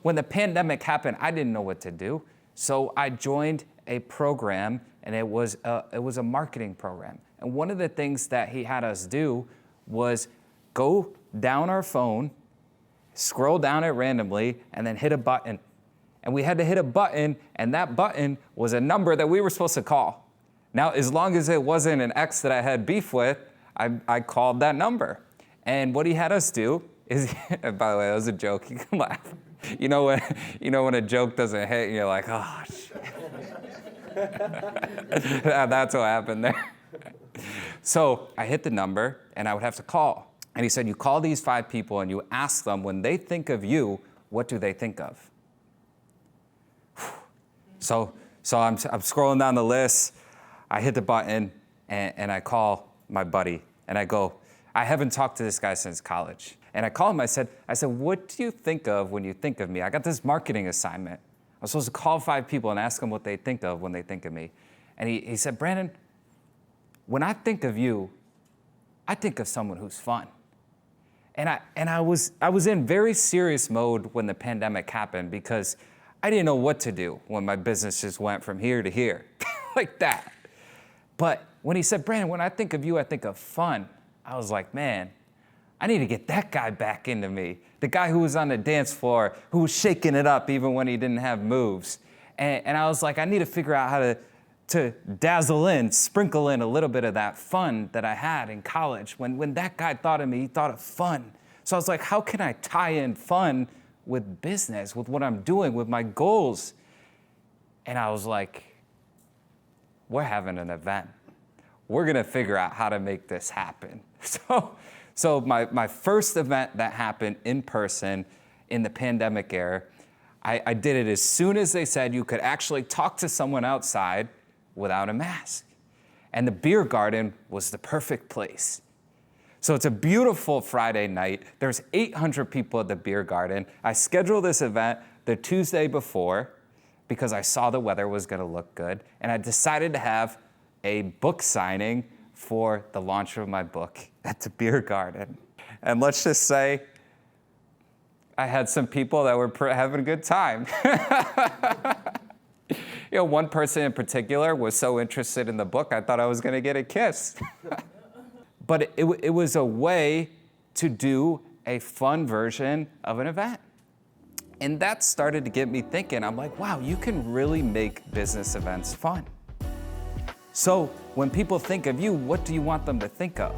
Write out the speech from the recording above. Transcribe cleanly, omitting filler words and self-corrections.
when the pandemic happened, I didn't know what to do. So I joined a program, and it was a marketing program. And one of the things that he had us do was go down our phone, scroll down it randomly, and then hit a button. And we had to hit a button, and that button was a number that we were supposed to call. Now, as long as it wasn't an ex that I had beef with, I called that number. And what he had us do is, by the way, that was a joke, you can laugh. You know when a joke doesn't hit, you're like, oh, shit. That's what happened there. So I hit the number, and I would have to call. And he said, you call these 5 people, and you ask them, when they think of you, what do they think of? So I'm scrolling down the list. I hit the button, and I call my buddy, and I go, I haven't talked to this guy since college. And I called him, I said, what do you think of when you think of me? I got this marketing assignment. I was supposed to call 5 people and ask them what they think of when they think of me. And he said, Brandon, when I think of you, I think of someone who's fun. And I was in very serious mode when the pandemic happened, because I didn't know what to do when my business just went from here to here, like that. But when he said, Brandon, when I think of you, I think of fun, I was like, man, I need to get that guy back into me. The guy who was on the dance floor, who was shaking it up even when he didn't have moves. And I was like, I need to figure out how to dazzle in, sprinkle in a little bit of that fun that I had in college. When that guy thought of me, he thought of fun. So I was like, how can I tie in fun with business, with what I'm doing, with my goals? And I was like, we're having an event. We're gonna figure out how to make this happen. So my first event that happened in person in the pandemic era, I did it as soon as they said you could actually talk to someone outside without a mask. And the beer garden was the perfect place. So it's a beautiful Friday night. There's 800 people at the beer garden. I scheduled this event the Tuesday before because I saw the weather was gonna look good. And I decided to have a book signing for the launch of my book at the beer garden. And let's just say, I had some people that were having a good time. One person in particular was so interested in the book, I thought I was gonna get a kiss. But it was a way to do a fun version of an event. And that started to get me thinking. I'm like, wow, you can really make business events fun. So when people think of you, what do you want them to think of?